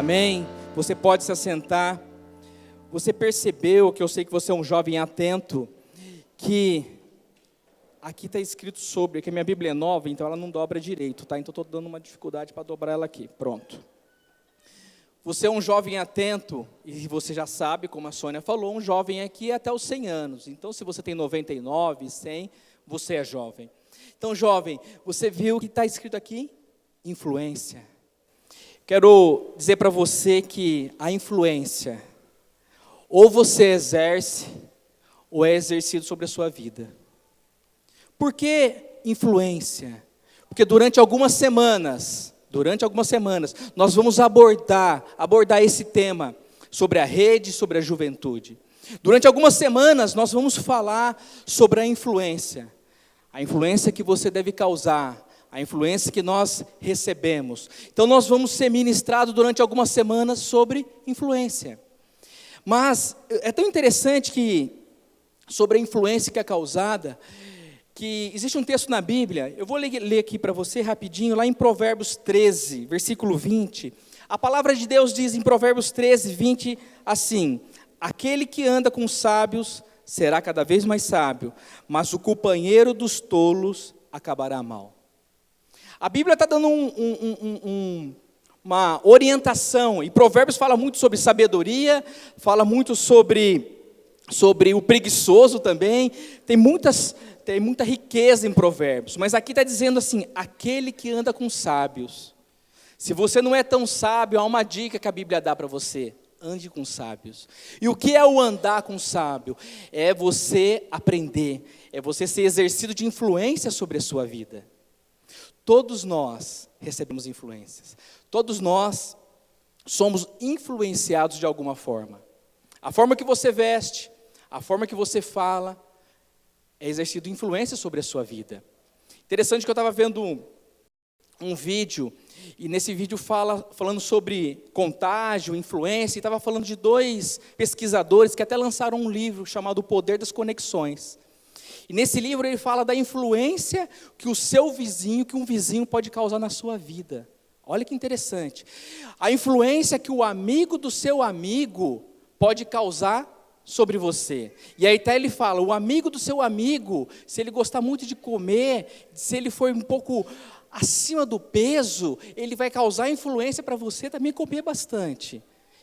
Amém? Você pode se assentar. Você percebeu, que eu sei que você é um jovem atento, que aqui está escrito sobre, que a minha Bíblia é nova, então ela não dobra direito, tá? Então estou dando uma dificuldade para dobrar ela aqui. Pronto. Você é um jovem atento, e você já sabe, como a Sônia falou, um jovem aqui é até os 100 anos. Então, se você tem 99, 100, você é jovem. Então, jovem, você viu o que está escrito aqui? Influência. Quero dizer para você que a influência, ou você exerce, ou é exercido sobre a sua vida. Por que influência? Porque durante algumas semanas, nós vamos abordar esse tema sobre a rede, sobre a juventude. Durante algumas semanas, nós vamos falar sobre a influência que você deve causar, a influência que nós recebemos. Então, nós vamos ser ministrados durante algumas semanas sobre influência. Mas é tão interessante que, sobre a influência que é causada, que existe um texto na Bíblia, eu vou ler aqui para você rapidinho, lá em Provérbios 13, versículo 20. A palavra de Deus diz em Provérbios 13, 20, assim: aquele que anda com os sábios será cada vez mais sábio, mas o companheiro dos tolos acabará mal. A Bíblia está dando uma orientação, e Provérbios fala muito sobre sabedoria, fala muito sobre o preguiçoso também, tem muita riqueza em Provérbios, mas aqui está dizendo assim, aquele que anda com sábios. Se você não é tão sábio, há uma dica que a Bíblia dá para você: ande com sábios. E o que é o andar com sábio? É você aprender, é você ser exercido de influência sobre a sua vida. Todos nós recebemos influências, todos nós somos influenciados de alguma forma. A forma que você veste, a forma que você fala, é exercido influência sobre a sua vida. Interessante que eu estava vendo um vídeo, e nesse vídeo falando sobre contágio, influência, e estava falando de 2 pesquisadores que até lançaram um livro chamado O Poder das Conexões. E nesse livro ele fala da influência que um vizinho pode causar na sua vida. Olha que interessante. A influência que o amigo do seu amigo pode causar sobre você. E aí até ele fala, o amigo do seu amigo, se ele gostar muito de comer, se ele for um pouco acima do peso, ele vai causar influência para você também comer bastante.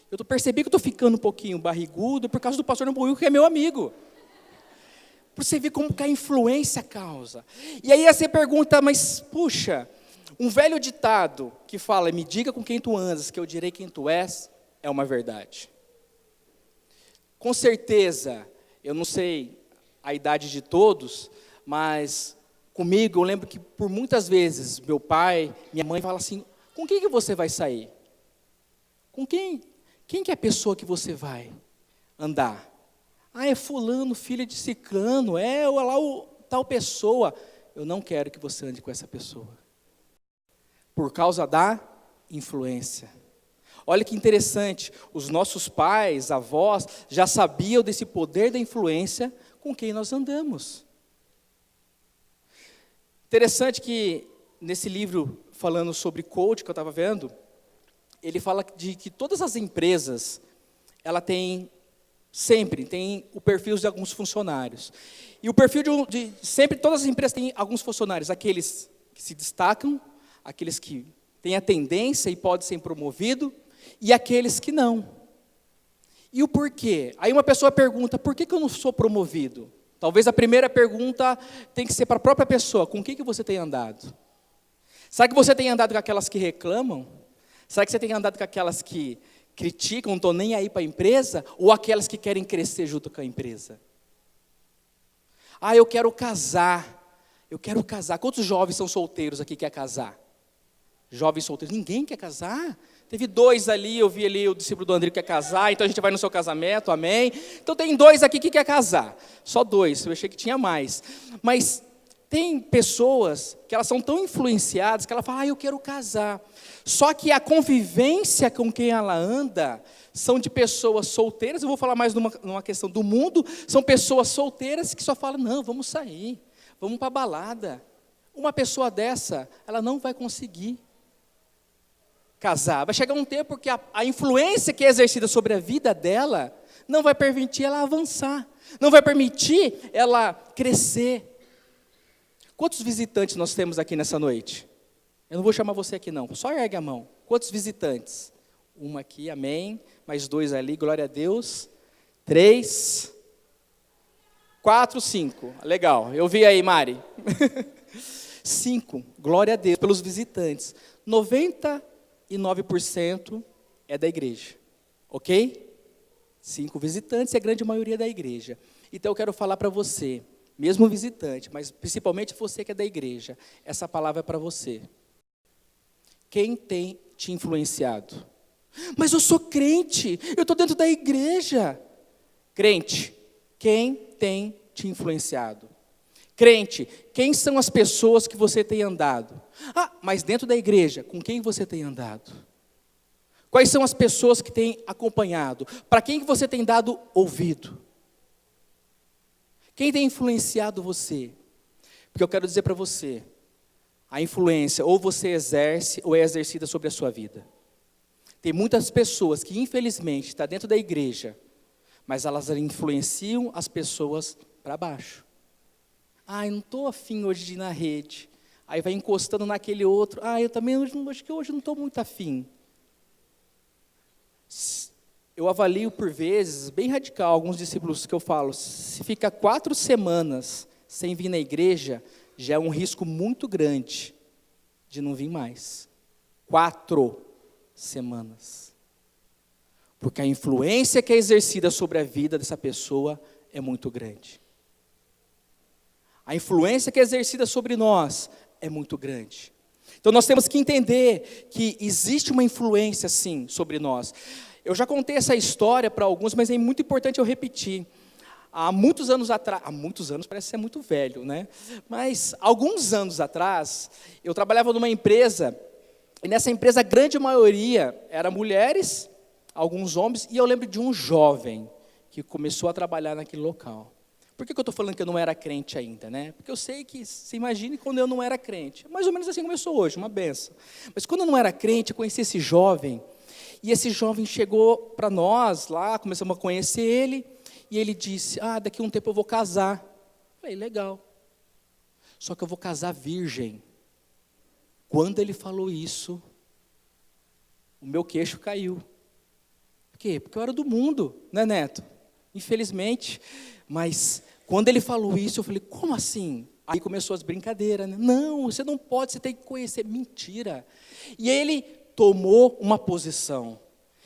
Eu percebi que eu estou ficando um pouquinho barrigudo por causa do pastor Nambuí, que é meu amigo. Para você ver como que a influência causa. E aí você pergunta, mas puxa, um velho ditado que fala, me diga com quem tu andas, que eu direi quem tu és, é uma verdade. Com certeza, eu não sei a idade de todos, mas comigo eu lembro que por muitas vezes, meu pai, minha mãe fala assim, com quem que você vai sair? Com quem? Quem que é a pessoa que você vai andar? Ah, é fulano, filha de ciclano, olha lá tal pessoa. Eu não quero que você ande com essa pessoa. Por causa da influência. Olha que interessante, os nossos pais, avós, já sabiam desse poder da influência com quem nós andamos. Interessante que nesse livro, falando sobre coach, que eu estava vendo, ele fala de que todas as empresas, ela sempre tem o perfil de alguns funcionários. E o perfil sempre, todas as empresas têm alguns funcionários, aqueles que se destacam, aqueles que têm a tendência e podem ser promovidos, e aqueles que não. E o porquê? Aí uma pessoa pergunta, por que eu não sou promovido? Talvez a primeira pergunta tem que ser para a própria pessoa, com quem que você tem andado? Será que você tem andado com aquelas que reclamam? Será que você tem andado com aquelas que criticam, não estão nem aí para a empresa, ou aquelas que querem crescer junto com a empresa? Ah, eu quero casar. Quantos jovens são solteiros aqui que quer casar? Jovens solteiros, ninguém quer casar? Teve 2 ali, eu vi ali o discípulo do André que quer casar, então a gente vai no seu casamento, amém? Então tem 2 aqui que quer casar, só 2, eu achei que tinha mais. Mas tem pessoas que elas são tão influenciadas que ela fala, eu quero casar. Só que a convivência com quem ela anda são de pessoas solteiras, eu vou falar mais numa questão do mundo, são pessoas solteiras que só falam, não, vamos sair, vamos para a balada. Uma pessoa dessa, ela não vai conseguir. casar. Vai chegar um tempo que a influência que é exercida sobre a vida dela não vai permitir ela avançar, não vai permitir ela crescer. Quantos visitantes nós temos aqui nessa noite? Eu não vou chamar você aqui não, só ergue a mão. Quantos visitantes? Uma aqui, amém. Mais 2 ali, glória a Deus. 3, 4, 5. Legal, eu vi aí, Mari. 5, glória a Deus, pelos visitantes. 99% é da igreja, ok? 5 visitantes, é a grande maioria da igreja. Então eu quero falar para você, mesmo visitante, mas principalmente você que é da igreja, essa palavra é para você. Quem tem te influenciado? Mas eu sou crente, eu estou dentro da igreja. Crente, quem tem te influenciado? Crente, quem são as pessoas que você tem andado? Ah, mas dentro da igreja, com quem você tem andado? Quais são as pessoas que têm acompanhado? Para quem que você tem dado ouvido? Quem tem influenciado você? Porque eu quero dizer para você, a influência ou você exerce ou é exercida sobre a sua vida. Tem muitas pessoas que infelizmente estão dentro da igreja, mas elas influenciam as pessoas para baixo. Ah, eu não estou afim hoje de ir na rede. Aí vai encostando naquele outro. Ah, eu também acho que hoje não estou muito afim. Eu avalio por vezes, bem radical, alguns discípulos que eu falo, se fica 4 semanas sem vir na igreja, já é um risco muito grande de não vir mais. 4 semanas. Porque a influência que é exercida sobre a vida dessa pessoa é muito grande. A influência que é exercida sobre nós é muito grande. Então nós temos que entender que existe uma influência sim sobre nós. Eu já contei essa história para alguns, mas é muito importante eu repetir. Há muitos anos atrás, parece ser muito velho, né? Mas alguns anos atrás, eu trabalhava numa empresa, e nessa empresa a grande maioria eram mulheres, alguns homens, e eu lembro de um jovem que começou a trabalhar naquele local. Por que eu estou falando que eu não era crente ainda, né? Porque eu sei que, se imagine quando eu não era crente. Mais ou menos assim como eu sou hoje, uma benção. Mas quando eu não era crente, eu conheci esse jovem, e esse jovem chegou para nós lá, começamos a conhecer ele, e ele disse, daqui a um tempo eu vou casar. Eu falei, legal. Só que eu vou casar virgem. Quando ele falou isso, o meu queixo caiu. Por quê? Porque eu era do mundo, né, Neto? Infelizmente. Mas quando ele falou isso, eu falei, como assim? Aí começou as brincadeiras, né? Não, você não pode, você tem que conhecer. Mentira. E ele tomou uma posição.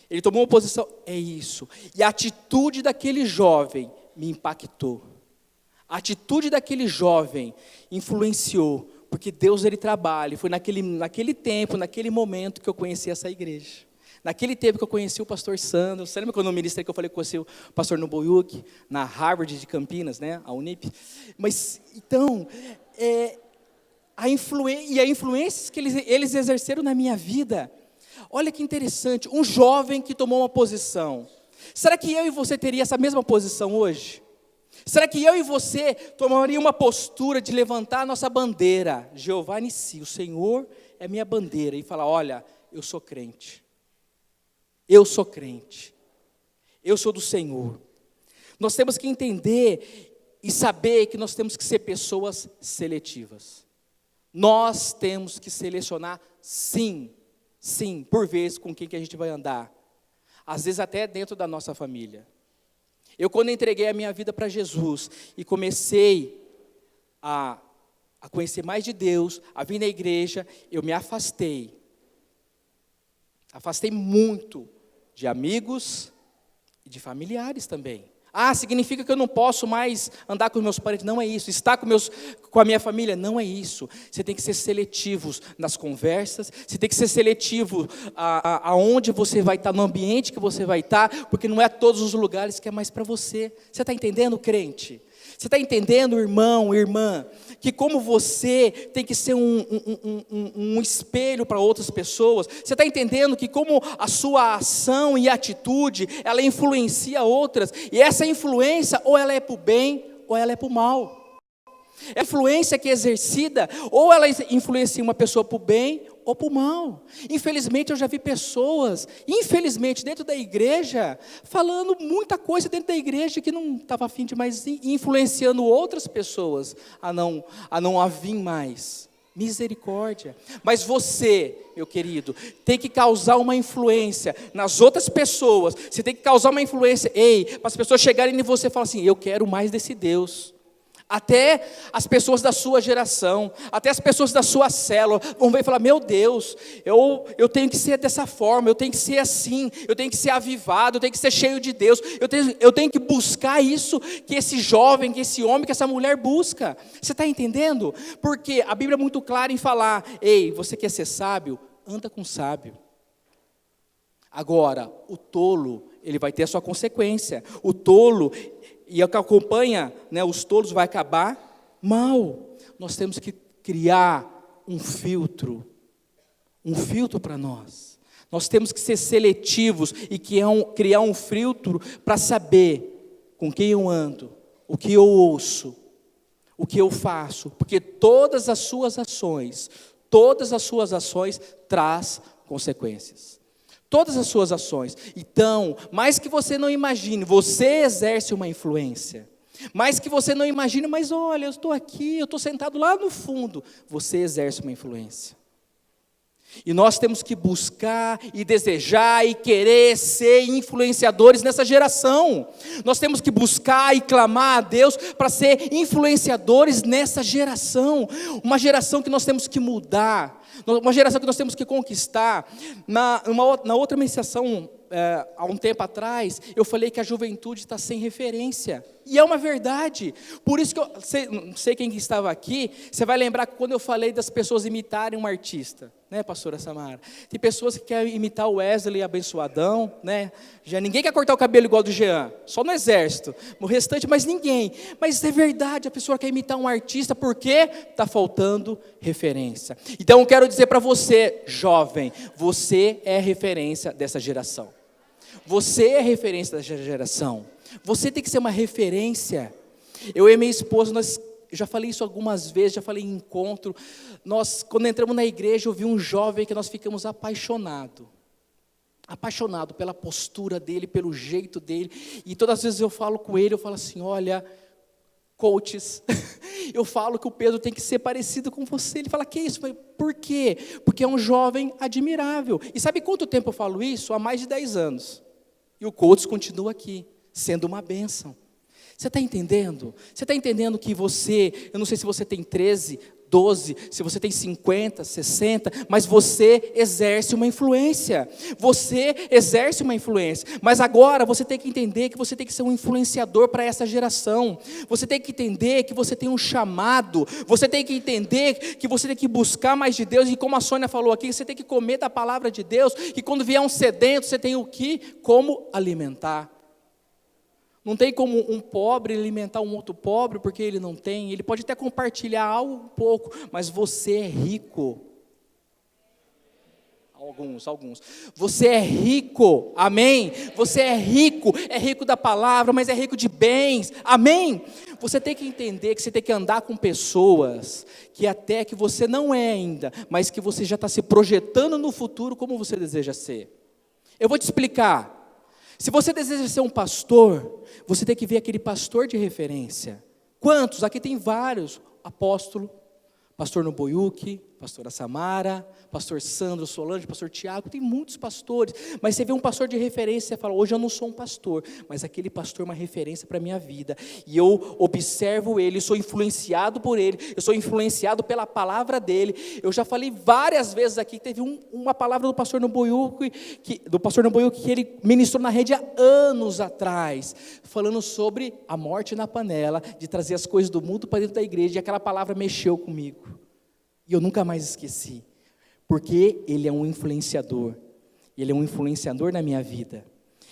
Ele tomou uma posição, é isso. E a atitude daquele jovem me impactou. A atitude daquele jovem influenciou, porque Deus ele trabalha. Foi naquele tempo, naquele momento que eu conheci essa igreja. Naquele tempo que eu conheci o pastor Sandro, você lembra quando eu ministrei que eu falei que eu conheci o pastor Noboyuk, na Harvard de Campinas, né, a Unip? Mas, então, a influência que eles exerceram na minha vida, olha que interessante, um jovem que tomou uma posição. Será que eu e você teria essa mesma posição hoje? Será que eu e você tomaria uma postura de levantar a nossa bandeira? Jeová Nissi, o Senhor é minha bandeira, e falar, olha, eu sou crente. Eu sou crente, eu sou do Senhor. Nós temos que entender e saber que nós temos que ser pessoas seletivas. Nós temos que selecionar, sim, por vezes, com quem que a gente vai andar. Às vezes até dentro da nossa família. Eu quando entreguei a minha vida para Jesus e comecei a conhecer mais de Deus, a vir na igreja, eu me afastei. Afastei muito de amigos e de familiares também. Significa que eu não posso mais andar com os meus parentes. Não é isso. Estar com a minha família, não é isso. Você tem que ser seletivo nas conversas. Você tem que ser seletivo aonde você vai estar, no ambiente que você vai estar, porque não é todos os lugares que é mais para você. Você está entendendo, crente? Você está entendendo, irmão, irmã, que como você tem que ser um espelho para outras pessoas? Você está entendendo que como a sua ação e atitude, ela influencia outras, e essa influência, ou ela é para o bem, ou ela é para o mal. A influência que é exercida, ou ela influencia uma pessoa para o bem, ou para o mal. Infelizmente eu já vi pessoas, infelizmente dentro da igreja, falando muita coisa dentro da igreja que não estava a fim de mais, influenciando outras pessoas a não vir mais. Misericórdia. Mas você, meu querido, tem que causar uma influência nas outras pessoas. Você tem que causar uma influência, para as pessoas chegarem em você e falar assim, eu quero mais desse Deus. Até as pessoas da sua geração, até as pessoas da sua célula, vão ver e falar, meu Deus, eu tenho que ser dessa forma, eu tenho que ser assim, eu tenho que ser avivado, eu tenho que ser cheio de Deus, eu tenho que buscar isso que esse jovem, que esse homem, que essa mulher busca. Você está entendendo? Porque a Bíblia é muito clara em falar, você quer ser sábio? Anda com sábio. Agora, o tolo, ele vai ter a sua consequência. O tolo, e o que acompanha, os tolos, vai acabar mal. Nós temos que criar um filtro para nós. Nós temos que ser seletivos e criar um filtro para saber com quem eu ando, o que eu ouço, o que eu faço, porque todas as suas ações traz consequências. Todas as suas ações. Então, mais que você não imagine, você exerce uma influência. Mais que você não imagine, mas olha, eu estou aqui, eu estou sentado lá no fundo. Você exerce uma influência. E nós temos que buscar e desejar e querer ser influenciadores nessa geração. Nós temos que buscar e clamar a Deus para ser influenciadores nessa geração. Uma geração que nós temos que mudar. Uma geração que nós temos que conquistar. Na outra ministração, há um tempo atrás, eu falei que a juventude está sem referência. E é uma verdade. Por isso que não sei quem estava aqui, você vai lembrar que quando eu falei das pessoas imitarem um artista, pastora Samara? Tem pessoas que querem imitar o Wesley abençoadão, Já ninguém quer cortar o cabelo igual do Jean, só no exército. O restante, mas ninguém. Mas é verdade, a pessoa quer imitar um artista porque está faltando referência. Então eu quero dizer para você, jovem, você é referência dessa geração. Você é referência dessa geração. Você tem que ser uma referência. Eu e minha esposa, eu já falei isso algumas vezes, já falei em encontro. Quando entramos na igreja, eu vi um jovem que nós ficamos apaixonados pela postura dele, pelo jeito dele. E todas as vezes eu falo com ele, eu falo assim, olha, coaches, eu falo que o Pedro tem que ser parecido com você. Ele fala, que isso? Por quê? Porque é um jovem admirável. E sabe quanto tempo eu falo isso? Há mais de 10 anos. E o coach continua aqui, sendo uma bênção. Você está entendendo? Você está entendendo que eu não sei se você tem 13, 12, se você tem 50, 60, mas você exerce uma influência. Você exerce uma influência. Mas agora você tem que entender que você tem que ser um influenciador para essa geração. Você tem que entender que você tem um chamado. Você tem que entender que você tem que buscar mais de Deus. E como a Sônia falou aqui, você tem que comer da palavra de Deus. E quando vier um sedento, você tem como alimentar. Não tem como um pobre alimentar um outro pobre, porque ele não tem. Ele pode até compartilhar algo um pouco, mas você é rico. Alguns. Você é rico, amém? Você é rico da palavra, mas é rico de bens, amém? Você tem que entender que você tem que andar com pessoas que até que você não é ainda, mas que você já está se projetando no futuro como você deseja ser. Eu vou te explicar. Se você deseja ser um pastor, você tem que ver aquele pastor de referência. Quantos? Aqui tem vários. Apóstolo, pastor Noboyuki, pastora Samara, pastor Sandro Solange, pastor Tiago, tem muitos pastores. Mas você vê um pastor de referência, você fala, hoje eu não sou um pastor, mas aquele pastor é uma referência para a minha vida. E eu observo ele, sou influenciado por ele, eu sou influenciado pela palavra dele. Eu já falei várias vezes aqui, teve uma palavra do pastor Noboyuki, que ele ministrou na rede há anos atrás, falando sobre a morte na panela, de trazer as coisas do mundo para dentro da igreja, e aquela palavra mexeu comigo. E eu nunca mais esqueci, porque ele é um influenciador, ele é um influenciador na minha vida.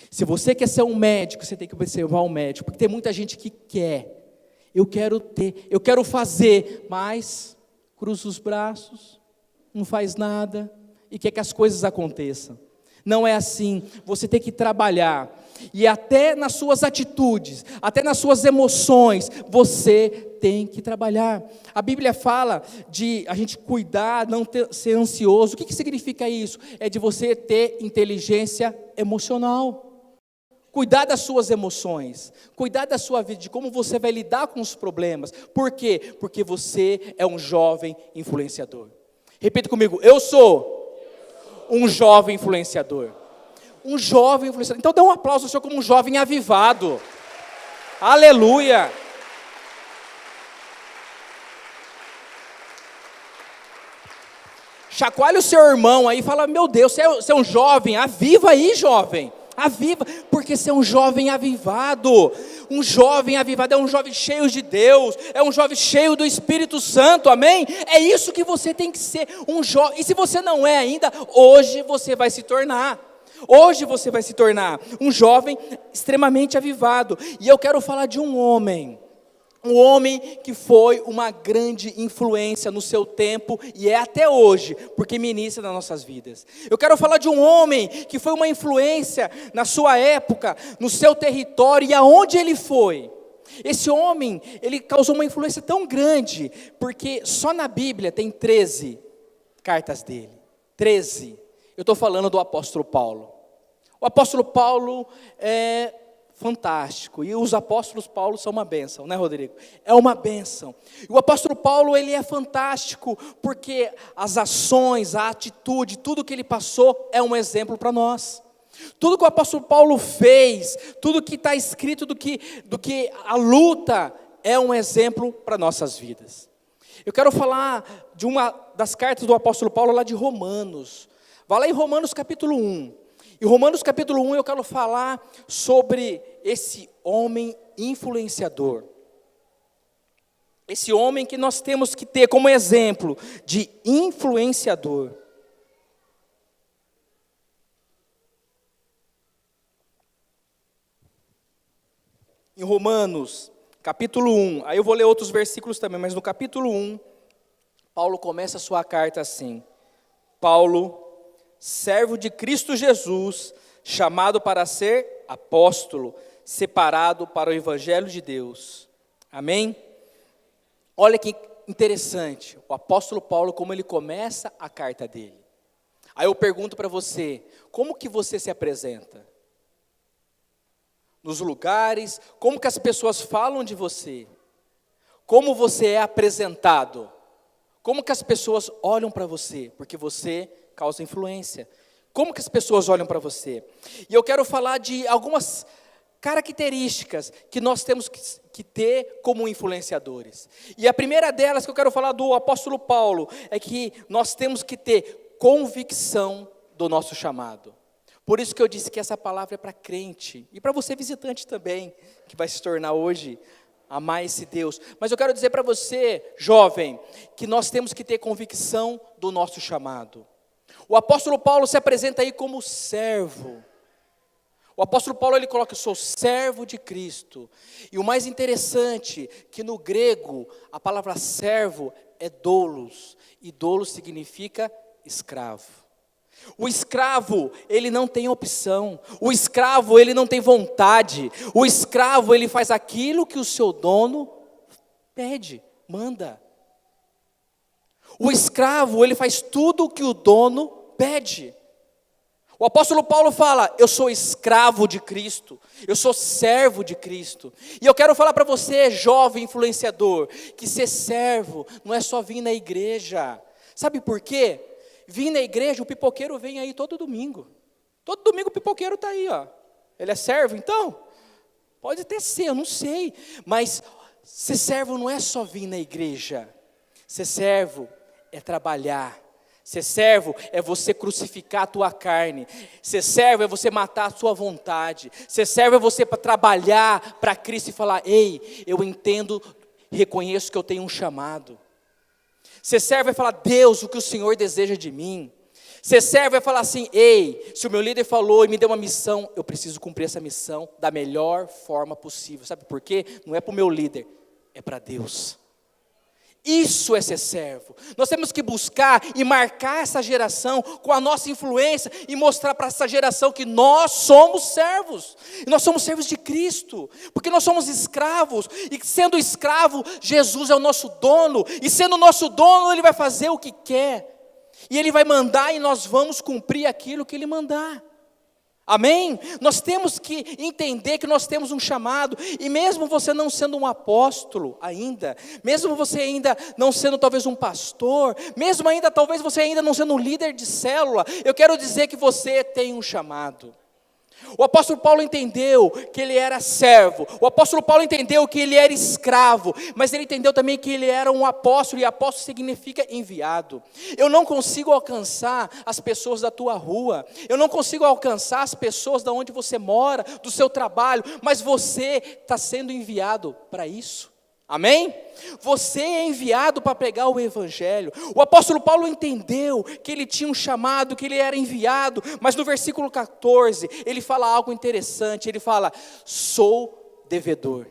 Se você quer ser um médico, você tem que observar um médico, porque tem muita gente que quer, eu quero fazer, mas cruza os braços, não faz nada, e quer que as coisas aconteçam. Não é assim. Você tem que trabalhar. E até nas suas atitudes, até nas suas emoções, você tem que trabalhar. A Bíblia fala de a gente cuidar, não ser ansioso. O que significa isso? É de você ter inteligência emocional. Cuidar das suas emoções, cuidar da sua vida, de como você vai lidar com os problemas. Por quê? Porque você é um jovem influenciador. Repita comigo, eu sou um jovem influenciador. Um jovem influenciador. Então dá um aplauso ao Senhor como um jovem avivado. Aleluia! Chacoalha o seu irmão aí e fala, meu Deus, você é um jovem, aviva aí, jovem. Aviva, porque você é um jovem avivado. Um jovem avivado é um jovem cheio de Deus, é um jovem cheio do Espírito Santo, amém? É isso que você tem que ser, um jovem. E se você não é ainda, hoje você vai se tornar. Hoje você vai se tornar um jovem extremamente avivado. E eu quero falar de um homem que foi uma grande influência no seu tempo e é até hoje, porque ministra nas nossas vidas. Eu quero falar de um homem que foi uma influência na sua época, no seu território e aonde ele foi. Esse homem, ele causou uma influência tão grande, porque só na Bíblia tem 13 cartas dele. 13. Eu estou falando do apóstolo Paulo. O apóstolo Paulo é fantástico, e os apóstolos Paulo são uma bênção, né, Rodrigo? É uma bênção. E o apóstolo Paulo, ele é fantástico, porque as ações, a atitude, tudo que ele passou é um exemplo para nós. Tudo que o apóstolo Paulo fez, tudo que está escrito do que a luta, é um exemplo para nossas vidas. Eu quero falar de uma das cartas do apóstolo Paulo lá de Romanos. Vai lá em Romanos capítulo 1. Em Romanos capítulo 1 eu quero falar sobre esse homem influenciador. Esse homem que nós temos que ter como exemplo de influenciador. Em Romanos capítulo 1, aí eu vou ler outros versículos também, mas no capítulo 1, Paulo começa a sua carta assim: Paulo, servo de Cristo Jesus, chamado para ser apóstolo, separado para o evangelho de Deus. Amém? Olha que interessante, o apóstolo Paulo, como ele começa a carta dele. Aí eu pergunto para você, como que você se apresenta? Nos lugares, como que as pessoas falam de você? Como você é apresentado? Como que as pessoas olham para você? Porque você causa influência. Como que as pessoas olham para você? E eu quero falar de algumas características que nós temos que ter como influenciadores. E a primeira delas que eu quero falar do apóstolo Paulo é que nós temos que ter convicção do nosso chamado. Por isso que eu disse que essa palavra é para crente e para você visitante também, que vai se tornar hoje amar esse Deus. Mas eu quero dizer para você, jovem, que nós temos que ter convicção do nosso chamado. O apóstolo Paulo se apresenta aí como servo. O apóstolo Paulo, ele coloca, eu sou servo de Cristo. E o mais interessante, que no grego, a palavra servo é doulos. E doulos significa escravo. O escravo, ele não tem opção. O escravo, ele não tem vontade. O escravo, ele faz aquilo que o seu dono pede, manda. O escravo, ele faz tudo o que o dono pede. O apóstolo Paulo fala, eu sou escravo de Cristo, eu sou servo de Cristo. E eu quero falar para você, jovem influenciador, que ser servo não é só vir na igreja. Sabe por quê? Vir na igreja, o pipoqueiro vem aí todo domingo. Todo domingo o pipoqueiro está aí, ó. Ele é servo, então? Pode até ser, eu não sei. Mas ser servo não é só vir na igreja. Ser servo é trabalhar. Ser servo é você crucificar a tua carne. Ser servo é você matar a sua vontade. Ser servo é você trabalhar para Cristo e falar, ei, eu entendo, reconheço que eu tenho um chamado. Ser servo é falar, Deus, o que o Senhor deseja de mim. Ser servo é falar assim, ei, se o meu líder falou e me deu uma missão, eu preciso cumprir essa missão da melhor forma possível. Sabe por quê? Não é para o meu líder, é para Deus. Isso é ser servo. Nós temos que buscar e marcar essa geração com a nossa influência e mostrar para essa geração que nós somos servos. E nós somos servos de Cristo, porque nós somos escravos. E sendo escravo, Jesus é o nosso dono. E sendo nosso dono, Ele vai fazer o que quer. E Ele vai mandar e nós vamos cumprir aquilo que Ele mandar. Amém? Nós temos que entender que nós temos um chamado, e mesmo você não sendo um apóstolo ainda, mesmo você ainda não sendo talvez um pastor, mesmo ainda talvez você ainda não sendo um líder de célula, eu quero dizer que você tem um chamado. O apóstolo Paulo entendeu que ele era servo, o apóstolo Paulo entendeu que ele era escravo, mas ele entendeu também que ele era um apóstolo, e apóstolo significa enviado. Eu não consigo alcançar as pessoas da tua rua, eu não consigo alcançar as pessoas da onde você mora, do seu trabalho, mas você está sendo enviado para isso. Amém? Você é enviado para pregar o evangelho. O apóstolo Paulo entendeu que ele tinha um chamado, que ele era enviado, mas no versículo 14, ele fala algo interessante, ele fala, sou devedor.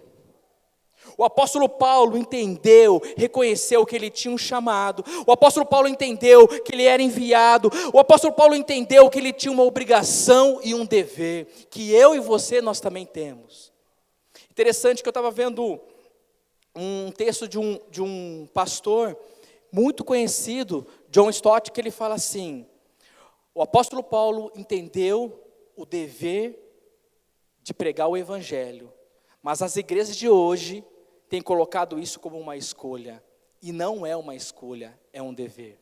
O apóstolo Paulo entendeu, reconheceu que ele tinha um chamado. O apóstolo Paulo entendeu que ele era enviado. O apóstolo Paulo entendeu que ele tinha uma obrigação e um dever, que eu e você nós também temos. Interessante que eu estava vendo um texto de um pastor muito conhecido, John Stott, que ele fala assim, o apóstolo Paulo entendeu o dever de pregar o evangelho, mas as igrejas de hoje têm colocado isso como uma escolha, e não é uma escolha, é um dever.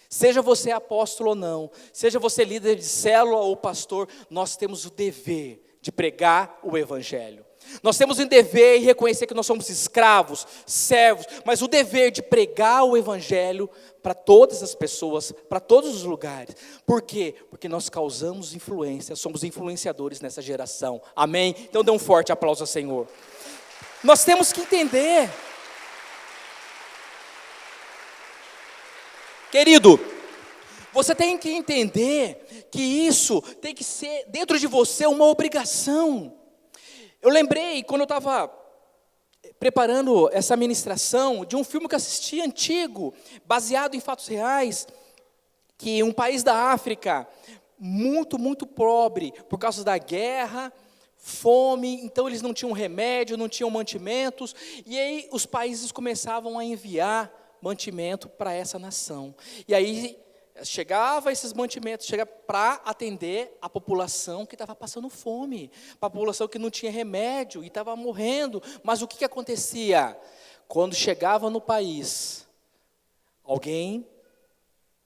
Seja você apóstolo ou não, seja você líder de célula ou pastor, nós temos o dever de pregar o evangelho. Nós temos um dever e reconhecer que nós somos escravos, servos, mas o dever de pregar o evangelho para todas as pessoas, para todos os lugares. Por quê? Porque nós causamos influência, somos influenciadores nessa geração. Amém? Então dê um forte aplauso ao Senhor. Nós temos que entender. Querido, você tem que entender que isso tem que ser dentro de você uma obrigação. Eu lembrei, quando eu estava preparando essa ministração, de um filme que assisti antigo, baseado em fatos reais, que um país da África, muito, muito pobre, por causa da guerra, fome, então eles não tinham remédio, não tinham mantimentos, e aí os países começavam a enviar mantimento para essa nação. E aí chegava esses mantimentos, chega para atender a população que estava passando fome, a população que não tinha remédio e estava morrendo. Mas o que acontecia? Quando chegava no país, alguém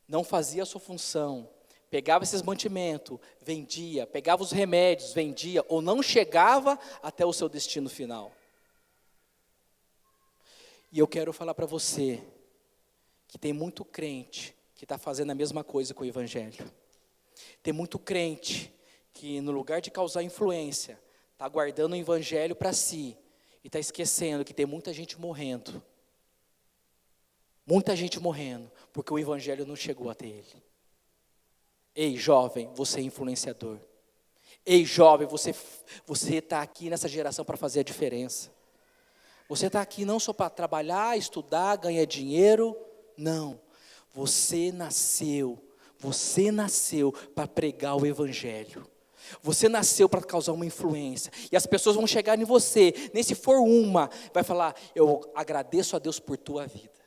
não fazia a sua função, pegava esses mantimentos, vendia, pegava os remédios, vendia, ou não chegava até o seu destino final. E eu quero falar para você, que tem muito crente que está fazendo a mesma coisa com o evangelho. Tem muito crente que, no lugar de causar influência, está guardando o evangelho para si e está esquecendo que tem muita gente morrendo. Muita gente morrendo, porque o evangelho não chegou até ele. Ei, jovem, você é influenciador. Ei, jovem, você está aqui nessa geração para fazer a diferença. Você está aqui não só para trabalhar, estudar, ganhar dinheiro, não. Você nasceu para pregar o evangelho. Você nasceu para causar uma influência. E as pessoas vão chegar em você, nem se for uma, vai falar, eu agradeço a Deus por tua vida,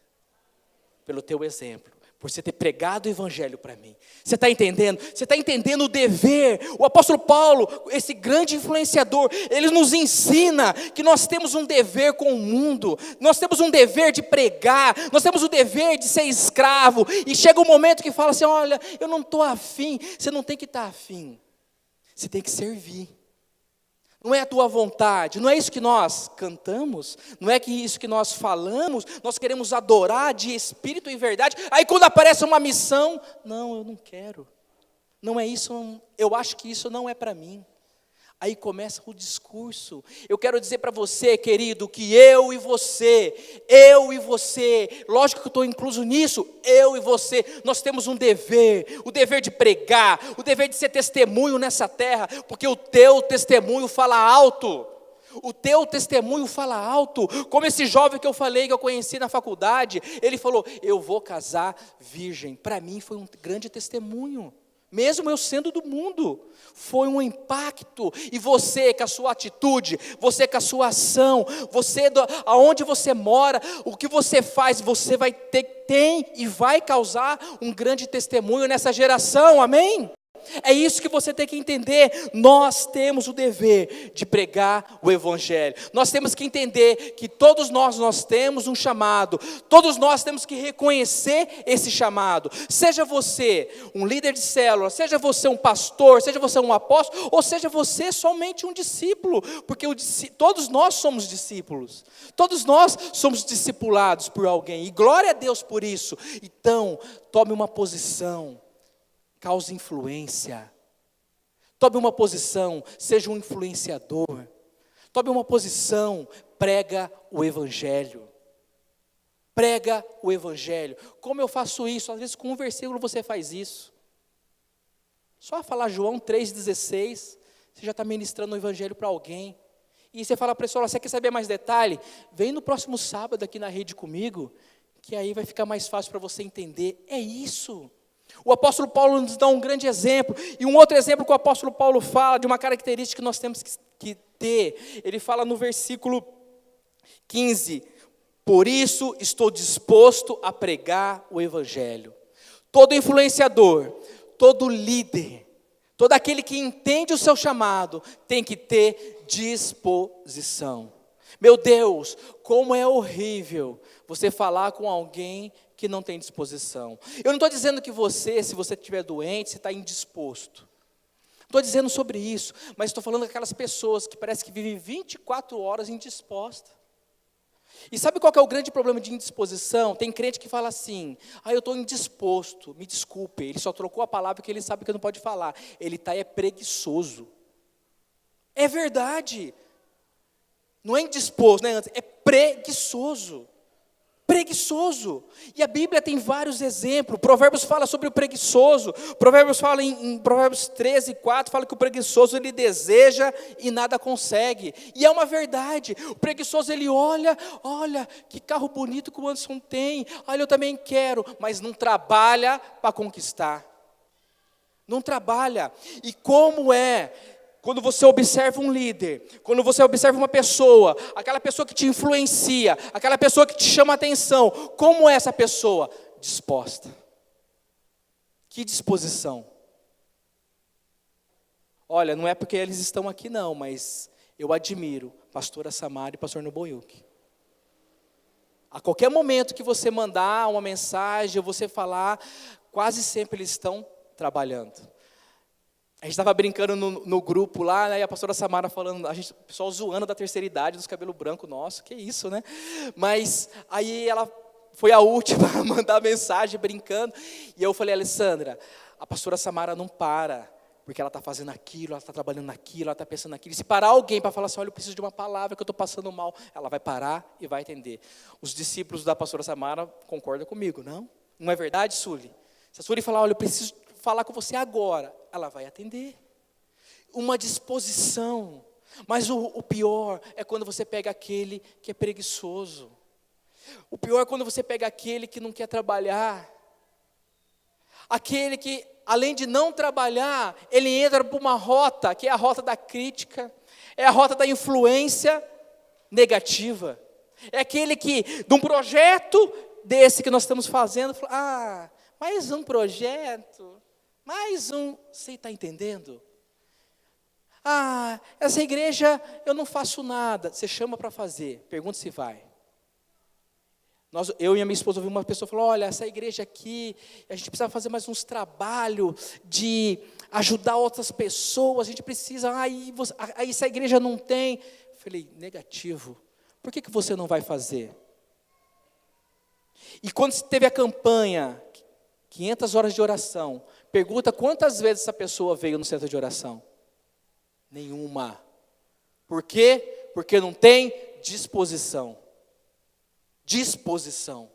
pelo teu exemplo, por você ter pregado o evangelho para mim. Você está entendendo? Você está entendendo o dever? O apóstolo Paulo, esse grande influenciador, ele nos ensina que nós temos um dever com o mundo. Nós temos um dever de pregar. Nós temos o dever de ser escravo. E chega um momento que fala assim, olha, eu não estou afim. Você não tem que estar afim. Você tem que servir. Não é a tua vontade, não é isso que nós cantamos, não é que isso que nós falamos, nós queremos adorar de espírito e verdade, aí quando aparece uma missão, não, eu não quero, não é isso, eu acho que isso não é para mim. Aí começa o discurso. Eu quero dizer para você, querido, que eu e você, lógico que eu estou incluso nisso, eu e você, nós temos um dever, o dever de pregar, o dever de ser testemunho nessa terra, porque o teu testemunho fala alto. O teu testemunho fala alto, como esse jovem que eu falei, que eu conheci na faculdade, ele falou, eu vou casar virgem. Para mim foi um grande testemunho, mesmo eu sendo do mundo, foi um impacto. E você com a sua atitude, você com a sua ação, você aonde você mora, o que você faz, você vai ter, tem e vai causar um grande testemunho nessa geração, amém? É isso que você tem que entender. Nós temos o dever de pregar o Evangelho. Nós temos que entender que todos nós temos um chamado. Todos nós temos que reconhecer esse chamado. Seja você um líder de célula, seja você um pastor, seja você um apóstolo, ou seja você somente um discípulo. Porque todos nós somos discípulos. Todos nós somos discipulados por alguém. E glória a Deus por isso. Então, tome uma posição. Cause influência. Tome uma posição, seja um influenciador. Tome uma posição, prega o Evangelho. Prega o Evangelho. Como eu faço isso? Às vezes com um versículo você faz isso. Só falar João 3,16, você já está ministrando o Evangelho para alguém. E você fala para a pessoa, você quer saber mais detalhe? Vem no próximo sábado aqui na rede comigo, que aí vai ficar mais fácil para você entender. É isso. O apóstolo Paulo nos dá um grande exemplo, e um outro exemplo que o apóstolo Paulo fala, de uma característica que nós temos que ter, ele fala no versículo 15, por isso estou disposto a pregar o Evangelho. Todo influenciador, todo líder, todo aquele que entende o seu chamado, tem que ter disposição. Meu Deus, como é horrível você falar com alguém que não tem disposição. Eu não estou dizendo que você, se você estiver doente, você está indisposto. Estou dizendo sobre isso, mas estou falando daquelas pessoas que parece que vivem 24 horas indispostas. E sabe qual que é o grande problema de indisposição? Tem crente que fala assim, eu estou indisposto, me desculpe, ele só trocou a palavra que ele sabe que não pode falar. Ele está preguiçoso. É verdade. Não é indisposto, né? É preguiçoso. Preguiçoso. E a Bíblia tem vários exemplos. Provérbios fala sobre o preguiçoso. Provérbios fala em Provérbios 13:4, fala que o preguiçoso ele deseja e nada consegue. E é uma verdade. O preguiçoso ele olha, que carro bonito que o Anderson tem. Olha, eu também quero, mas não trabalha para conquistar. Não trabalha. E como é quando você observa um líder, quando você observa uma pessoa, aquela pessoa que te influencia, aquela pessoa que te chama a atenção, como é essa pessoa? Disposta. Que disposição. Olha, não é porque eles estão aqui não, mas eu admiro pastora Samara e pastor Noboyuki. A qualquer momento que você mandar uma mensagem, ou você falar, quase sempre eles estão trabalhando. A gente estava brincando no grupo lá, né, e a pastora Samara falando, o pessoal zoando da terceira idade, dos cabelos brancos, nossa, que isso, né? Mas aí ela foi a última a mandar mensagem, brincando, e eu falei, Alessandra, a pastora Samara não para, porque ela está fazendo aquilo, ela está trabalhando naquilo, ela está pensando naquilo, e se parar alguém para falar assim, olha, eu preciso de uma palavra que eu estou passando mal, ela vai parar e vai atender. Os discípulos da pastora Samara concordam comigo, não? Não é verdade, Suli? Se a Suli falar, olha, eu preciso falar com você agora, ela vai atender. Uma disposição. Mas o pior é quando você pega aquele que é preguiçoso. O pior é quando você pega aquele que não quer trabalhar. Aquele que, além de não trabalhar, ele entra por uma rota, que é a rota da crítica, é a rota da influência negativa. É aquele que, de um projeto desse que nós estamos fazendo, fala, mais um projeto, mais um, você está entendendo? Essa igreja eu não faço nada, você chama para fazer, pergunta se vai. Eu e a minha esposa ouvimos uma pessoa falar, olha, essa igreja aqui, a gente precisa fazer mais uns trabalhos de ajudar outras pessoas, a gente precisa, aí essa igreja não tem. Eu falei, negativo, por que você não vai fazer? E quando teve a campanha, 500 horas de oração, pergunta quantas vezes essa pessoa veio no centro de oração? Nenhuma. Por quê? Porque não tem disposição. Disposição.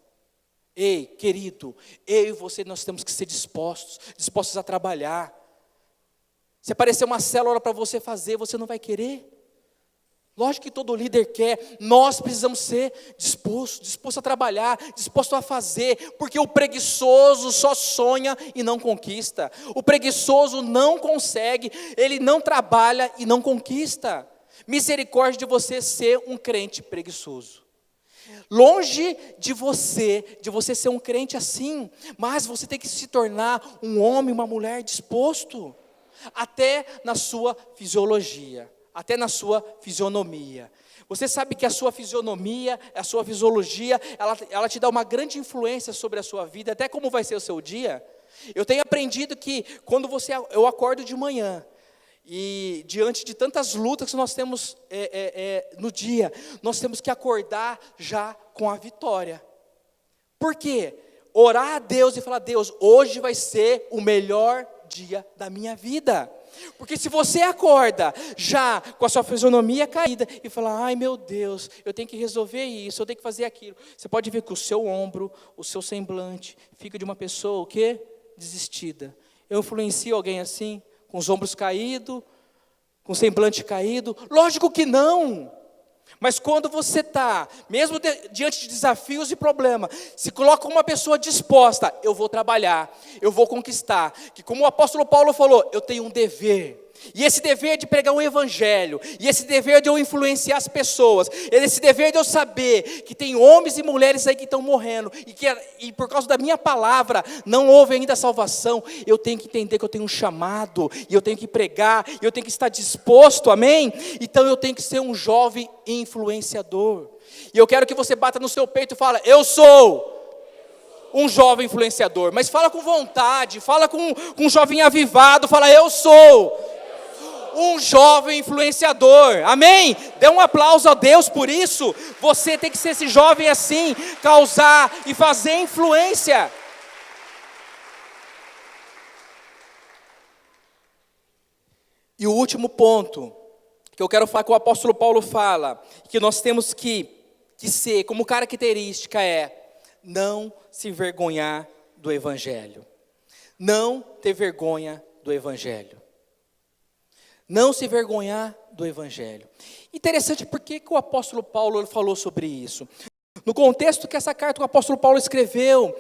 Ei, querido, eu e você, nós temos que ser dispostos a trabalhar. Se aparecer uma célula para você fazer, você não vai querer? Lógico que todo líder quer, nós precisamos ser disposto a trabalhar, disposto a fazer, porque o preguiçoso só sonha e não conquista. O preguiçoso não consegue, ele não trabalha e não conquista. Misericórdia de você ser um crente preguiçoso. Longe de você ser um crente assim, mas você tem que se tornar um homem, uma mulher disposto, até na sua fisiologia. Até na sua fisionomia. Você sabe que a sua fisionomia, a sua fisiologia, ela te dá uma grande influência sobre a sua vida, até como vai ser o seu dia. Eu tenho aprendido que quando eu acordo de manhã, e diante de tantas lutas que nós temos no dia, nós temos que acordar já com a vitória. Por quê? Orar a Deus e falar, Deus, hoje vai ser o melhor dia da minha vida. Porque se você acorda já com a sua fisionomia caída e fala, ai meu Deus, eu tenho que resolver isso, eu tenho que fazer aquilo. Você pode ver que o seu ombro, o seu semblante, fica de uma pessoa, o quê? Desistida. Eu influencio alguém assim, com os ombros caídos, com o semblante caído? Lógico que não. Mas quando você está, mesmo diante de desafios e problemas, se coloca como uma pessoa disposta, eu vou trabalhar, eu vou conquistar, que como o apóstolo Paulo falou, eu tenho um dever, e esse dever é de pregar o evangelho, e esse dever é de eu influenciar as pessoas, esse dever é de eu saber que tem homens e mulheres aí que estão morrendo, e por causa da minha palavra, não houve ainda salvação. Eu tenho que entender que eu tenho um chamado, e eu tenho que pregar, e eu tenho que estar disposto, amém? Então eu tenho que ser um jovem influenciador, e eu quero que você bata no seu peito e fale, eu sou um jovem influenciador, mas fala com vontade, fala com um jovem avivado, fala, eu sou um jovem influenciador, amém? Dê um aplauso a Deus por isso. Você tem que ser esse jovem assim, causar e fazer influência. E o último ponto, que eu quero falar, que o apóstolo Paulo fala, que nós temos que ser, como característica não se envergonhar do evangelho. Não ter vergonha do evangelho. Não se envergonhar do evangelho. Interessante, por que o apóstolo Paulo falou sobre isso? No contexto que essa carta o apóstolo Paulo escreveu,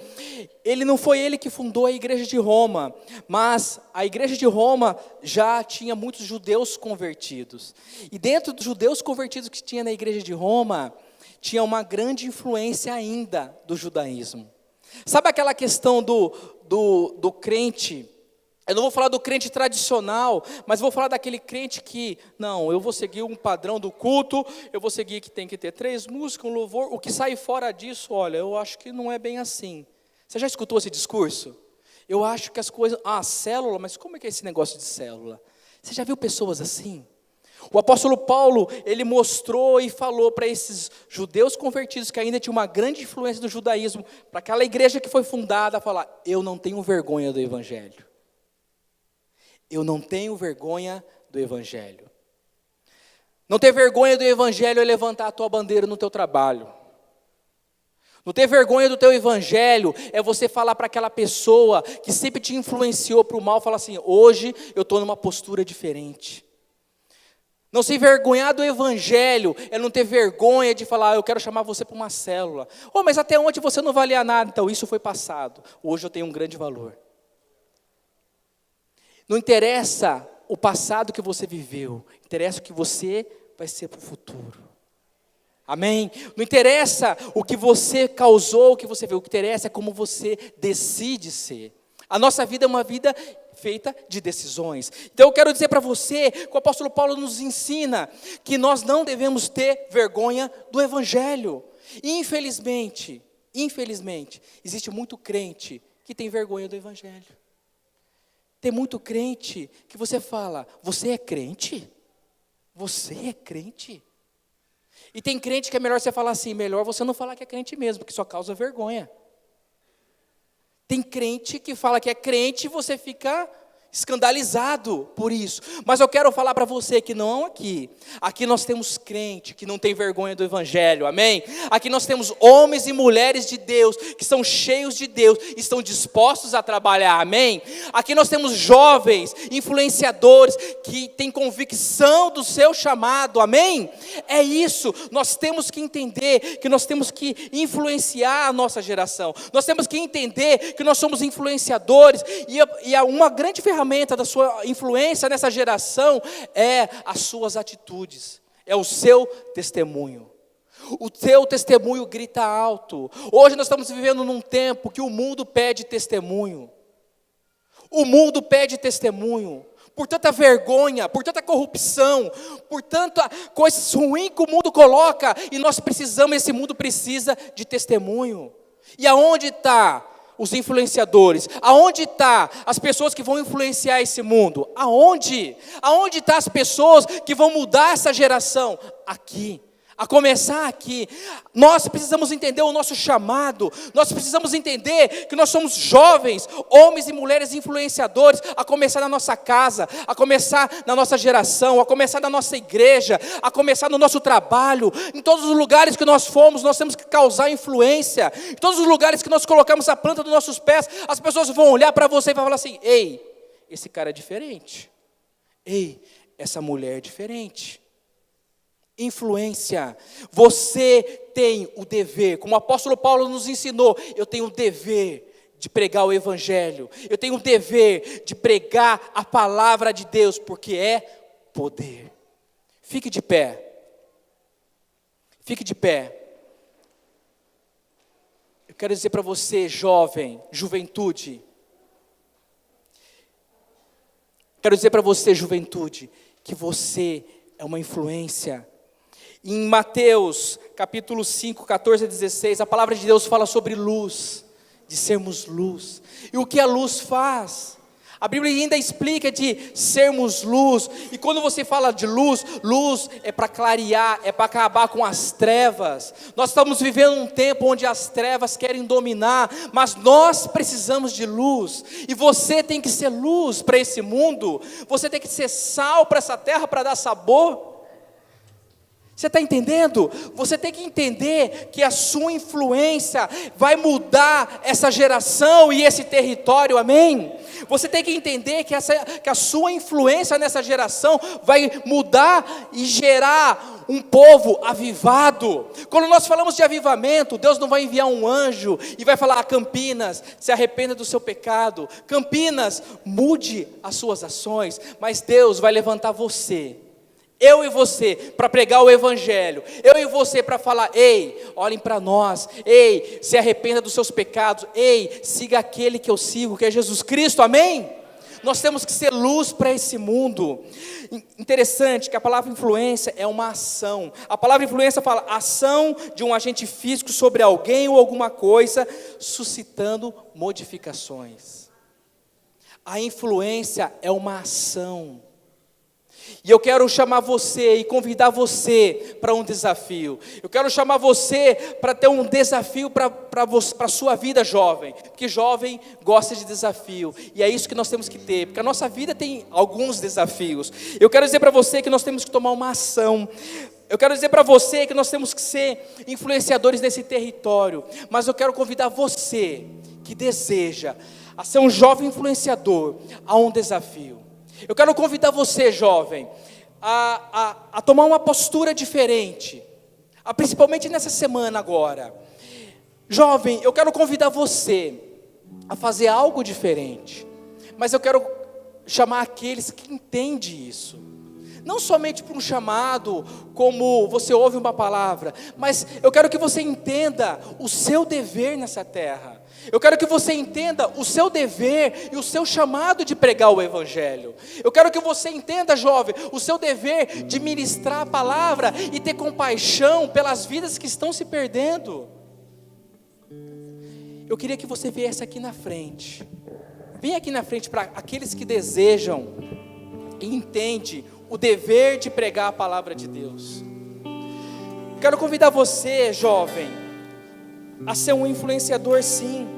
não foi ele que fundou a igreja de Roma, mas a igreja de Roma já tinha muitos judeus convertidos. E dentro dos judeus convertidos que tinha na igreja de Roma, tinha uma grande influência ainda do judaísmo. Sabe aquela questão do crente? Eu não vou falar do crente tradicional, mas vou falar daquele crente que, não, eu vou seguir um padrão do culto, eu vou seguir que tem que ter 3 músicas, um louvor, o que sai fora disso, olha, eu acho que não é bem assim. Você já escutou esse discurso? Eu acho que as coisas, célula, mas como é que é esse negócio de célula? Você já viu pessoas assim? O apóstolo Paulo, ele mostrou e falou para esses judeus convertidos, que ainda tinham uma grande influência do judaísmo, para aquela igreja que foi fundada, falar, eu não tenho vergonha do evangelho. Eu não tenho vergonha do evangelho. Não ter vergonha do evangelho é levantar a tua bandeira no teu trabalho. Não ter vergonha do teu evangelho é você falar para aquela pessoa que sempre te influenciou para o mal, falar assim, hoje eu estou numa postura diferente. Não se envergonhar do evangelho é não ter vergonha de falar, eu quero chamar você para uma célula. Mas até ontem você não valia nada, então isso foi passado. Hoje eu tenho um grande valor. Não interessa o passado que você viveu, interessa o que você vai ser para o futuro. Amém? Não interessa o que você causou, o que você viu, o que interessa é como você decide ser. A nossa vida é uma vida feita de decisões. Então eu quero dizer para você, que o apóstolo Paulo nos ensina, que nós não devemos ter vergonha do evangelho. Infelizmente, existe muito crente que tem vergonha do evangelho. Tem muito crente que você fala, você é crente? Você é crente? E tem crente que é melhor você falar assim, melhor você não falar que é crente mesmo, porque só causa vergonha. Tem crente que fala que é crente e você fica escandalizado por isso. Mas eu quero falar para você que não aqui. Aqui nós temos crente que não tem vergonha do evangelho, amém? Aqui nós temos homens e mulheres de Deus, que são cheios de Deus, e estão dispostos a trabalhar, amém? Aqui nós temos jovens, influenciadores, que têm convicção do seu chamado, amém? É isso, nós temos que entender que nós temos que influenciar a nossa geração. Nós temos que entender que nós somos influenciadores, e uma grande ferramenta da sua influência nessa geração é as suas atitudes, é o seu testemunho. O seu testemunho grita alto. Hoje nós estamos vivendo num tempo que o mundo pede testemunho. O mundo pede testemunho. Por tanta vergonha, por tanta corrupção, por tanta coisa ruim que o mundo coloca, e nós precisamos, esse mundo precisa de testemunho. E aonde está os influenciadores? Aonde está as pessoas que vão influenciar esse mundo? Aonde? Aonde está as pessoas que vão mudar essa geração? Aqui. A começar aqui. Nós precisamos entender o nosso chamado. Nós precisamos entender que nós somos jovens, homens e mulheres influenciadores, a começar na nossa casa, a começar na nossa geração, a começar na nossa igreja, a começar no nosso trabalho. Em todos os lugares que nós fomos, nós temos que causar influência. Em todos os lugares que nós colocamos a planta dos nossos pés, as pessoas vão olhar para você e vão falar assim: ei, esse cara é diferente. Ei, essa mulher é diferente. Influência. Você tem o dever, como o apóstolo Paulo nos ensinou, eu tenho o dever de pregar o evangelho, eu tenho o dever de pregar a palavra de Deus, porque é poder. Fique de pé. Fique de pé. Eu quero dizer para você, jovem, juventude. Quero dizer para você, juventude, que você é uma influência. Em Mateus, capítulo 5, 14 a 16, a palavra de Deus fala sobre luz, de sermos luz. E o que a luz faz? A Bíblia ainda explica de sermos luz. E quando você fala de luz, luz é para clarear, é para acabar com as trevas. Nós estamos vivendo um tempo onde as trevas querem dominar, mas nós precisamos de luz. E você tem que ser luz para esse mundo. Você tem que ser sal para essa terra, para dar sabor. Você está entendendo? Você tem que entender que a sua influência vai mudar essa geração e esse território, amém? Você tem que entender que a sua influência nessa geração vai mudar e gerar um povo avivado. Quando nós falamos de avivamento, Deus não vai enviar um anjo e vai falar: Campinas, se arrependa do seu pecado. Campinas, mude as suas ações. Mas Deus vai levantar você, eu e você, para pregar o evangelho. Eu e você para falar: ei, olhem para nós. Ei, se arrependa dos seus pecados. Ei, siga aquele que eu sigo, que é Jesus Cristo, amém? Nós temos que ser luz para esse mundo. Interessante que a palavra influência é uma ação. A palavra influência fala ação de um agente físico sobre alguém ou alguma coisa, suscitando modificações. A influência é uma ação. E eu quero chamar você e convidar você para um desafio. Eu quero chamar você para ter um desafio para a sua vida, jovem. Porque jovem gosta de desafio. E é isso que nós temos que ter. Porque a nossa vida tem alguns desafios. Eu quero dizer para você que nós temos que tomar uma ação. Eu quero dizer para você que nós temos que ser influenciadores nesse território. Mas eu quero convidar você que deseja a ser um jovem influenciador a um desafio. Eu quero convidar você, jovem, a tomar uma postura diferente, principalmente nessa semana agora. Jovem, eu quero convidar você a fazer algo diferente, mas eu quero chamar aqueles que entendem isso. Não somente para um chamado, como você ouve uma palavra, mas eu quero que você entenda o seu dever nessa terra. Eu quero que você entenda o seu dever e o seu chamado de pregar o evangelho. Eu quero que você entenda, jovem, o seu dever de ministrar a palavra e ter compaixão pelas vidas que estão se perdendo. Eu queria que você viesse aqui na frente. Vem aqui na frente para aqueles que desejam e entendem o dever de pregar a palavra de Deus. Quero convidar você, jovem, a ser um influenciador, sim.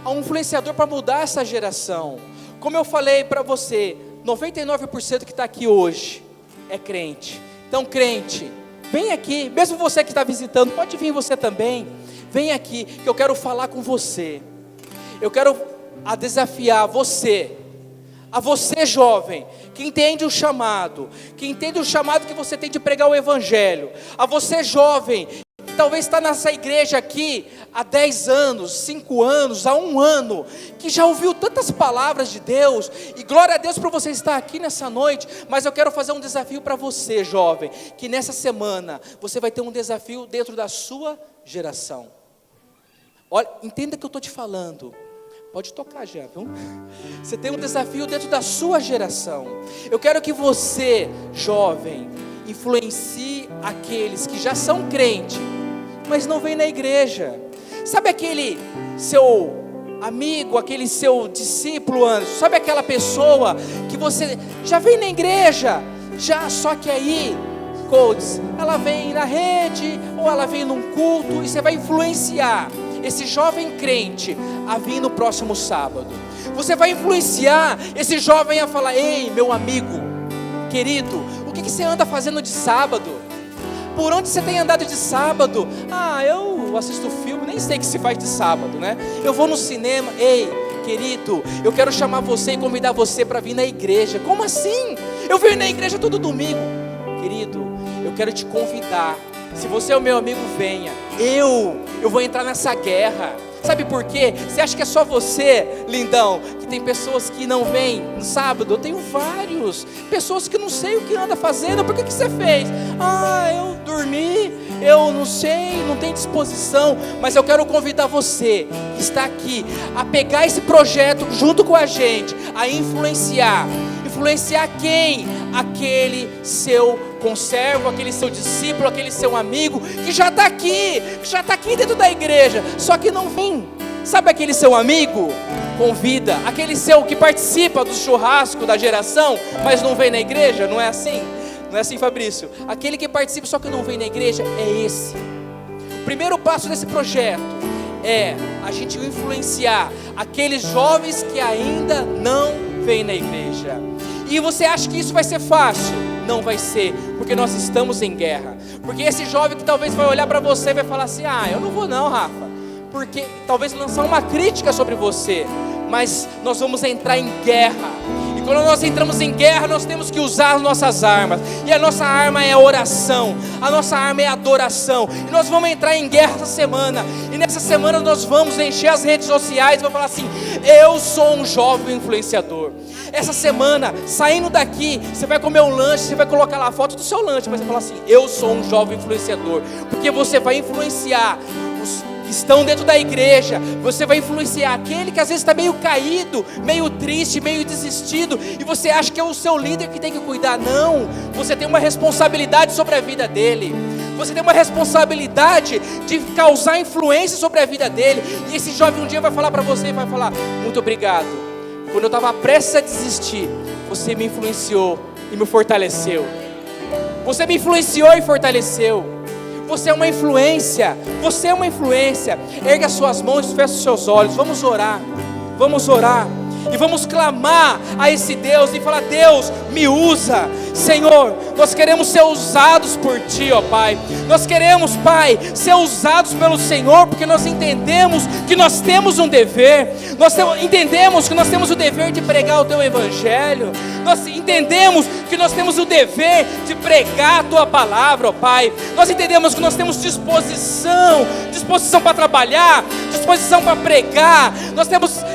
Um influenciador para mudar essa geração. Como eu falei para você, 99% que está aqui hoje é crente. Então, crente, vem aqui, mesmo você que está visitando, pode vir você também. Vem aqui, que eu quero falar com você. Eu quero desafiar você, a você jovem, que entende o chamado, que você tem de pregar o evangelho. A você jovem, que talvez está nessa igreja aqui há 10 anos, 5 anos, há 1 ano, que já ouviu tantas palavras de Deus, e glória a Deus por você estar aqui nessa noite. Mas eu quero fazer um desafio para você jovem, que nessa semana você vai ter um desafio dentro da sua geração. Olha, entenda o que eu estou te falando. Pode tocar já, viu? Você tem um desafio dentro da sua geração. Eu quero que você, jovem, influencie aqueles que já são crentes, mas não vêm na igreja. Sabe aquele seu amigo, aquele seu discípulo, Anderson? Sabe aquela pessoa que você já vem na igreja, só que aí, coaches, ela vem na rede, ou ela vem num culto, e você vai influenciar esse jovem crente a vir no próximo sábado. Você vai influenciar esse jovem a falar: ei, meu amigo, querido, o que você anda fazendo de sábado? Por onde você tem andado de sábado? Eu assisto filme, nem sei o que se faz de sábado, né? Eu vou no cinema. Ei, querido, eu quero chamar você e convidar você para vir na igreja. Como assim? Eu venho na igreja todo domingo. Querido, eu quero te convidar. Se você é o meu amigo, venha. Eu vou entrar nessa guerra. Sabe por quê? Você acha que é só você, lindão, que tem pessoas que não vêm no sábado? Eu tenho vários. Pessoas que não sei o que anda fazendo. Por que você fez? Eu dormi, eu não sei, não tenho disposição. Mas eu quero convidar você, que está aqui, a pegar esse projeto junto com a gente, a influenciar. Influenciar quem? Aquele seu conservo, aquele seu discípulo, aquele seu amigo, que já está aqui dentro da igreja, só que não vem. Sabe aquele seu amigo? Convida. Aquele seu que participa do churrasco da geração, mas não vem na igreja, não é assim? Não é assim, Fabrício? Aquele que participa, só que não vem na igreja, é esse. O primeiro passo desse projeto é a gente influenciar aqueles jovens que ainda não vêm na igreja. E você acha que isso vai ser fácil? Não vai ser, porque nós estamos em guerra. Porque esse jovem que talvez vai olhar para você e vai falar assim: eu não vou não, Rafa. Porque talvez lançar uma crítica sobre você. Mas nós vamos entrar em guerra. E quando nós entramos em guerra, nós temos que usar as nossas armas. E a nossa arma é a oração. A nossa arma é a adoração. E nós vamos entrar em guerra essa semana. E nessa semana nós vamos encher as redes sociais e vamos falar assim: eu sou um jovem influenciador. Essa semana, saindo daqui, você vai comer um lanche, você vai colocar lá a foto do seu lanche, mas você vai falar assim: eu sou um jovem influenciador. Porque você vai influenciar os que estão dentro da igreja. Você vai influenciar aquele que às vezes está meio caído, meio triste, meio desistido, e você acha que é o seu líder que tem que cuidar. Não, você tem uma responsabilidade sobre a vida dele. Você tem uma responsabilidade de causar influência sobre a vida dele. E esse jovem um dia vai falar para você e vai falar: muito obrigado. Quando eu estava prestes a desistir, você me influenciou e me fortaleceu. Você me influenciou e fortaleceu. Você é uma influência. Você é uma influência. Erga as suas mãos e feche os seus olhos. Vamos orar. Vamos orar. E vamos clamar a esse Deus e falar: Deus, me usa. Senhor, nós queremos ser usados por Ti, ó Pai. Nós queremos, Pai, ser usados pelo Senhor, porque nós entendemos que nós temos um dever. Entendemos que nós temos o dever de pregar o Teu Evangelho. Nós entendemos que nós temos o dever de pregar a Tua Palavra, ó Pai. Nós entendemos que nós temos disposição para trabalhar, disposição para pregar.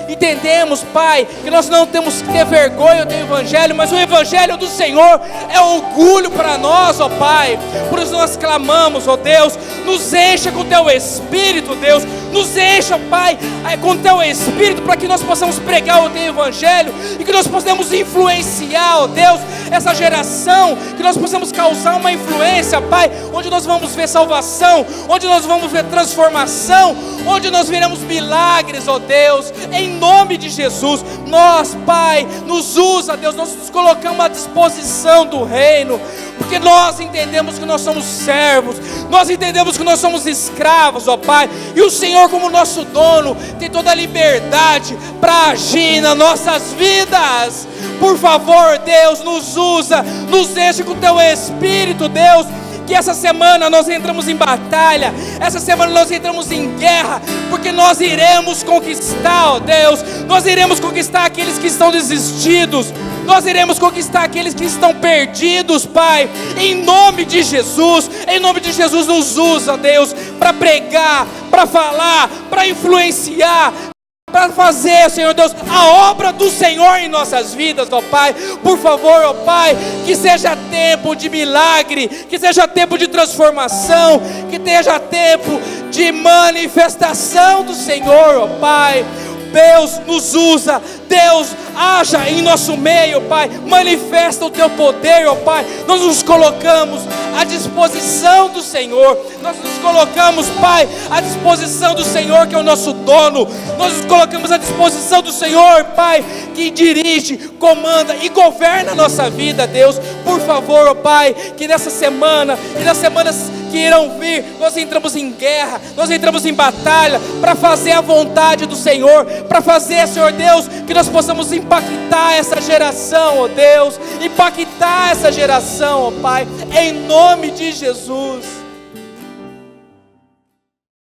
Entendemos, Pai, que nós não temos que ter vergonha do Evangelho, mas o Evangelho do Senhor é orgulho para nós, ó Pai. Por isso nós clamamos, ó Deus, nos encha com Teu Espírito, Deus. Nos encha, Pai, com Teu Espírito, para que nós possamos pregar o Teu Evangelho e que nós possamos influenciar, ó Deus, essa geração, que nós possamos causar uma influência, Pai, onde nós vamos ver salvação, onde nós vamos ver transformação, onde nós veremos milagres, ó Deus, em nome de Jesus. Nós, Pai, nos usa, Deus, nós nos colocamos à disposição do reino, porque nós entendemos que nós somos servos, nós entendemos que nós somos escravos, ó Pai, e o Senhor, como nosso dono, tem toda a liberdade para agir nas nossas vidas. Por favor, Deus, nos usa, nos enche com o Teu Espírito, Deus. Que essa semana nós entramos em batalha, essa semana nós entramos em guerra, porque nós iremos conquistar, ó Deus, nós iremos conquistar aqueles que estão desistidos, nós iremos conquistar aqueles que estão perdidos, Pai, em nome de Jesus, nos usa, Deus, para pregar, para falar, para influenciar, para fazer, Senhor Deus, a obra do Senhor em nossas vidas, ó Pai. Por favor, ó Pai, que seja tempo de milagre, que seja tempo de transformação, que seja tempo de manifestação do Senhor, ó Pai. Deus, nos usa, Deus, haja em nosso meio, Pai, manifesta o Teu poder, ó Pai. Nós nos colocamos à disposição do Senhor, nós nos colocamos, Pai, à disposição do Senhor, que é o nosso dono. Nós nos colocamos à disposição do Senhor, Pai, que dirige, comanda e governa a nossa vida, Deus. Por favor, ó Pai, que nessa semana e nas semanas que irão vir, nós entramos em guerra, nós entramos em batalha, para fazer a vontade do Senhor, para fazer, Senhor Deus, que nós possamos impactar essa geração, ó Deus, impactar essa geração, ó Pai, em nome de Jesus.